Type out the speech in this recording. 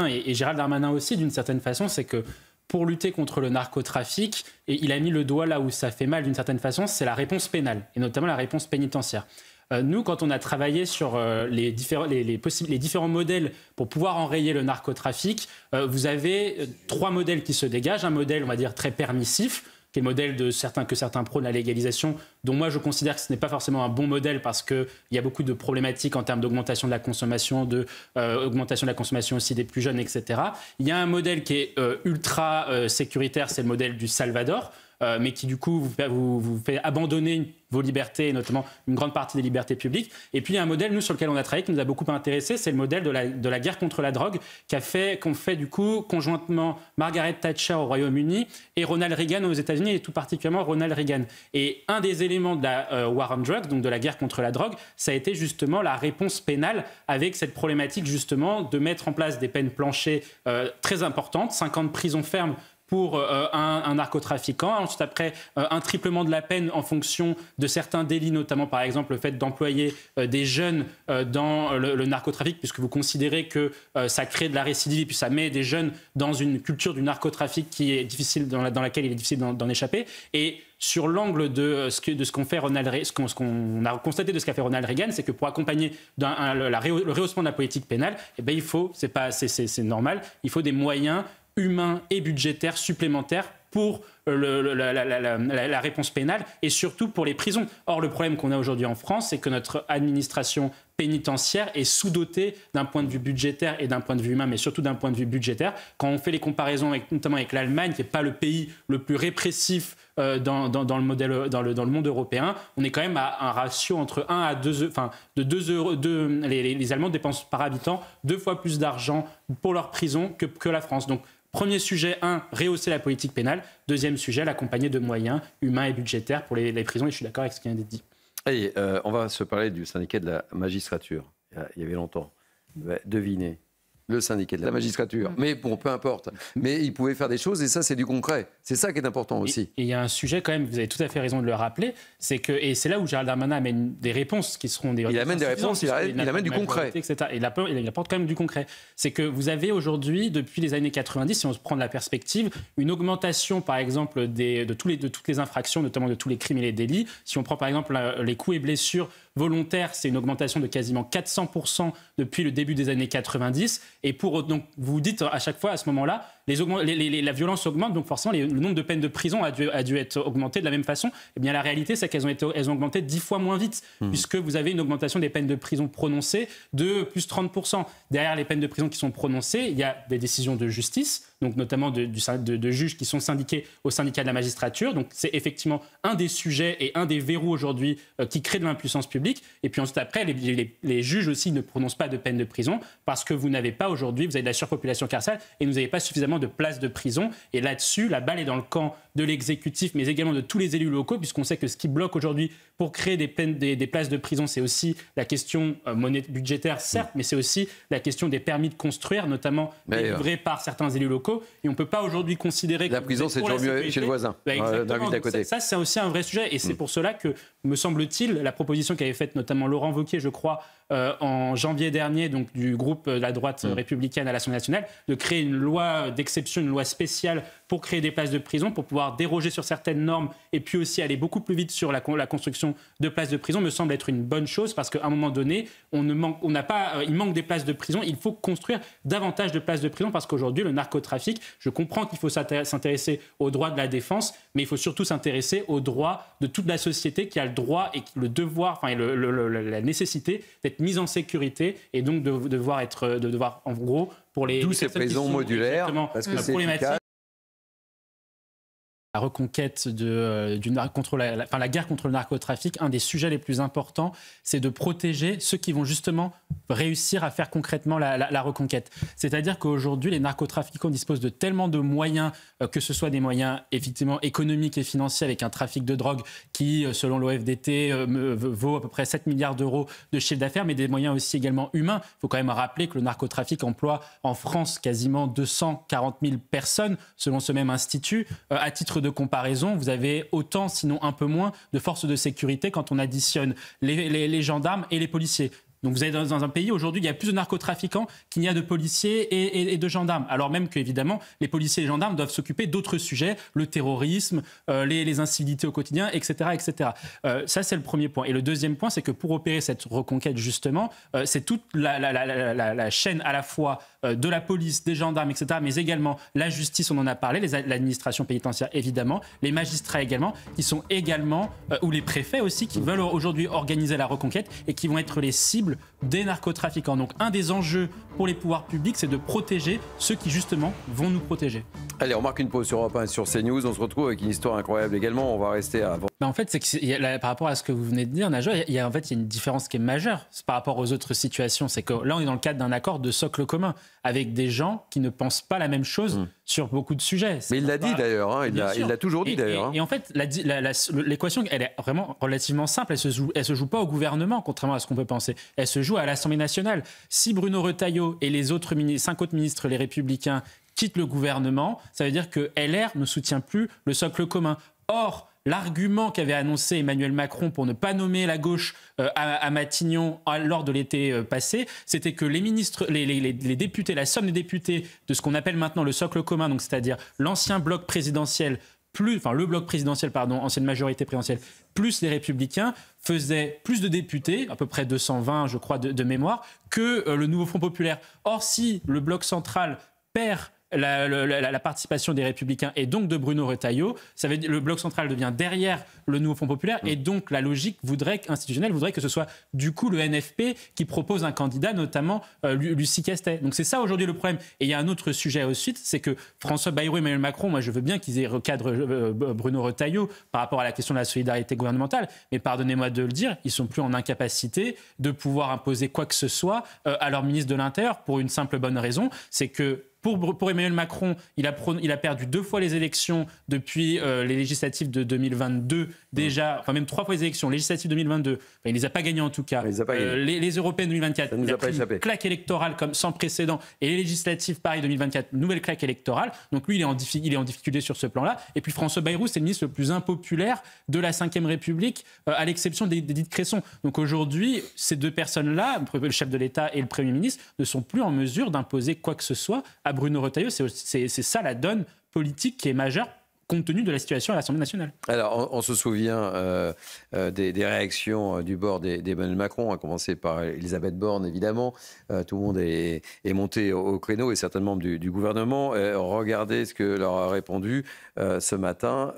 et Gérald Darmanin aussi, d'une certaine façon, c'est que pour lutter contre le narcotrafic, et il a mis le doigt là où ça fait mal d'une certaine façon, c'est la réponse pénale, et notamment la réponse pénitentiaire. Nous, quand on a travaillé sur les différents modèles pour pouvoir enrayer le narcotrafic, vous avez 3 modèles qui se dégagent. Un modèle, on va dire, très permissif, qui est le modèle que certains prônent la légalisation, dont moi je considère que ce n'est pas forcément un bon modèle parce qu'il y a beaucoup de problématiques en termes d'augmentation de la consommation, augmentation de la consommation aussi des plus jeunes, etc. Il y a un modèle qui est ultra sécuritaire, c'est le modèle du Salvador, mais qui du coup vous fait abandonner vos libertés, et notamment une grande partie des libertés publiques. Et puis il y a un modèle, nous, sur lequel on a travaillé, qui nous a beaucoup intéressé, c'est le modèle de la guerre contre la drogue, qu'ont fait du coup conjointement Margaret Thatcher au Royaume-Uni et Ronald Reagan aux États-Unis, et tout particulièrement Ronald Reagan. Et un des éléments de la war on drugs, donc de la guerre contre la drogue, ça a été justement la réponse pénale, avec cette problématique justement de mettre en place des peines planchées très importantes, 5 ans de prison ferme pour un narcotrafiquant. Ensuite, après, un triplement de la peine en fonction de certains délits, notamment par exemple le fait d'employer des jeunes dans le narcotrafic, puisque vous considérez que ça crée de la récidive, et puis ça met des jeunes dans une culture du narcotrafic qui est difficile, dans laquelle il est difficile d'en échapper. Et sur l'angle de ce qu'on fait ce qu'on a constaté de ce qu'a fait Ronald Reagan, c'est que pour accompagner le rehaussement de la politique pénale, eh ben, c'est normal, il faut des moyens humains et budgétaires supplémentaires pour la réponse pénale et surtout pour les prisons. Or, le problème qu'on a aujourd'hui en France, c'est que notre administration pénitentiaire est sous-dotée d'un point de vue budgétaire et d'un point de vue humain, mais surtout d'un point de vue budgétaire. Quand on fait les comparaisons notamment avec l'Allemagne, qui n'est pas le pays le plus répressif dans le monde européen, on est quand même à un ratio entre 1 à 2, enfin de 2 euros. Les Allemands dépensent par habitant 2 fois plus d'argent pour leur prison que la France. Donc, premier sujet, rehausser la politique pénale. Deuxième sujet, l'accompagner de moyens humains et budgétaires pour les prisons. Et je suis d'accord avec ce qui vient d'être dit. Allez, on va se parler du syndicat de la magistrature. Il y avait longtemps. Devinez. Le syndicat de la magistrature. Mais bon, peu importe. Mais il pouvait faire des choses et ça, c'est du concret. C'est ça qui est important aussi. Et il y a un sujet quand même, vous avez tout à fait raison de le rappeler, c'est que, et c'est là où Gérald Darmanin amène des réponses qui seront des réponses. Il amène des réponses, il amène du concret. Etc. Et il apporte quand même du concret. C'est que vous avez aujourd'hui, depuis les années 90, si on se prend de la perspective, une augmentation, par exemple, de toutes les infractions, notamment de tous les crimes et les délits. Si on prend par exemple les coups et blessures volontaires, c'est une augmentation de quasiment 400% depuis le début des années 90. Et donc, vous dites à chaque fois, à ce moment-là, la violence augmente, donc forcément, le nombre de peines de prison a dû être augmenté de la même façon. Eh bien, la réalité, c'est qu'elles ont augmenté 10 fois moins vite, puisque vous avez une augmentation des peines de prison prononcées de plus 30%. Derrière les peines de prison qui sont prononcées, il y a des décisions de justice, donc notamment de juges qui sont syndiqués au syndicat de la magistrature. Donc, c'est effectivement un des sujets et un des verrous aujourd'hui qui crée de l'impuissance publique. Et puis ensuite, après, les juges aussi ne prononcent pas de peine de prison parce que vous n'avez pas aujourd'hui, vous avez de la surpopulation carcérale et vous n'avez pas suffisamment de places de prison. Et là-dessus, la balle est dans le camp de l'exécutif, mais également de tous les élus locaux, puisqu'on sait que ce qui bloque aujourd'hui pour créer des places de prison, c'est aussi la question budgétaire, certes, mais c'est aussi la question des permis de construire, notamment délivrés par certains élus locaux. Et on ne peut pas aujourd'hui considérer que la prison, c'est toujours mieux chez le voisin, dans la ville d'à côté. Ça, c'est aussi un vrai sujet. Et c'est pour cela que, me semble-t-il, la proposition qu'avait faite notamment Laurent Wauquiez, je crois, en janvier dernier, donc du groupe de la droite républicaine à l'Assemblée nationale, de créer une loi d'exception, une loi spéciale pour créer des places de prison, pour pouvoir déroger sur certaines normes et puis aussi aller beaucoup plus vite sur la construction de places de prison, me semble être une bonne chose parce qu'à un moment donné, il manque des places de prison. Il faut construire davantage de places de prison parce qu'aujourd'hui, le narcotrafic, je comprends qu'il faut s'intéresser aux droits de la défense, mais il faut surtout s'intéresser aux droits de toute la société qui a le droit et le devoir, enfin la nécessité d'être mise en sécurité et donc de devoir en gros pour les... D'où ces prisons modulaires, parce que c'est efficace. La reconquête la guerre contre le narcotrafic, un des sujets les plus importants, c'est de protéger ceux qui vont justement réussir à faire concrètement la reconquête. C'est-à-dire qu'aujourd'hui, les narcotrafiquants disposent de tellement de moyens, que ce soit des moyens effectivement économiques et financiers avec un trafic de drogue qui, selon l'OFDT, vaut à peu près 7 milliards d'euros de chiffre d'affaires, mais des moyens aussi également humains. Il faut quand même rappeler que le narcotrafic emploie en France quasiment 240 000 personnes, selon ce même institut. À titre de comparaison, vous avez autant, sinon un peu moins, de forces de sécurité quand on additionne les gendarmes et les policiers. Donc vous êtes dans un pays aujourd'hui, il y a plus de narcotrafiquants qu'il n'y a de policiers et de gendarmes. Alors même qu'évidemment, les policiers et les gendarmes doivent s'occuper d'autres sujets, le terrorisme, les incivilités au quotidien, etc. etc. Ça, c'est le premier point. Et le deuxième point, c'est que pour opérer cette reconquête, justement, c'est toute la chaîne à la fois de la police, des gendarmes, etc., mais également la justice, on en a parlé, l'administration pénitentiaire, évidemment, les magistrats également, qui sont également, ou les préfets aussi, qui veulent aujourd'hui organiser la reconquête et qui vont être les cibles des narcotrafiquants. Donc un des enjeux pour les pouvoirs publics, c'est de protéger ceux qui justement vont nous protéger. Allez, on marque une pause sur Europe 1 et sur CNews. On se retrouve avec une histoire incroyable également. On va rester avant. En fait, c'est que par rapport à ce que vous venez de dire, Najwa, il y a une différence qui est majeure par rapport aux autres situations. C'est que là, on est dans le cadre d'un accord de socle commun avec des gens qui ne pensent pas la même chose sur beaucoup de sujets. Mais il l'a dit d'ailleurs, hein, il l'a toujours dit d'ailleurs. Et en fait, l'équation, elle est vraiment relativement simple. Elle se joue pas au gouvernement, contrairement à ce qu'on peut penser. Elle se joue à l'Assemblée nationale. Si Bruno Retailleau et les 5 autres ministres, les Républicains, quittent le gouvernement, ça veut dire que LR ne soutient plus le socle commun. Or, l'argument qu'avait annoncé Emmanuel Macron pour ne pas nommer la gauche à Matignon lors de l'été passé, c'était que les ministres, les députés, la somme des députés de ce qu'on appelle maintenant le socle commun, donc c'est-à-dire l'ancien bloc présidentiel, le bloc présidentiel, ancienne majorité présidentielle, plus les Républicains, faisait plus de députés, à peu près 220, je crois, de mémoire, que le nouveau Front populaire. Or, si le bloc central perd la participation des Républicains et donc de Bruno Retailleau, ça veut dire le bloc central devient derrière le nouveau Front populaire et donc la logique institutionnelle voudrait que ce soit du coup le NFP qui propose un candidat, notamment Lucie Castet. Donc c'est ça aujourd'hui le problème. Et il y a un autre sujet ensuite, c'est que François Bayrou et Emmanuel Macron, moi je veux bien qu'ils recadrent Bruno Retailleau par rapport à la question de la solidarité gouvernementale, mais pardonnez-moi de le dire, ils sont plus en incapacité de pouvoir imposer quoi que ce soit à leur ministre de l'Intérieur pour une simple bonne raison, c'est que pour Emmanuel Macron, il a perdu 2 fois les élections depuis les législatives de 2022 déjà, enfin même 3 fois les élections législatives 2022. Enfin, il ne les a pas gagnées en tout cas. Les européennes 2024, il a pris une claque électorale comme sans précédent. Et les législatives, pareil, 2024, nouvelle claque électorale. Donc lui, il est en difficulté sur ce plan-là. Et puis François Bayrou, c'est le ministre le plus impopulaire de la Ve République, à l'exception d'Édith Cresson. Donc aujourd'hui, ces 2 personnes-là, le chef de l'État et le Premier ministre, ne sont plus en mesure d'imposer quoi que ce soit à Bruno Retailleau. C'est ça la donne politique qui est majeure compte tenu de la situation à l'Assemblée nationale. Alors, on se souvient des réactions du bord d'Emmanuel Macron, à commencer par Elisabeth Borne, évidemment. Tout le monde est monté au créneau, et certains membres du gouvernement. Regardez ce que leur a répondu ce matin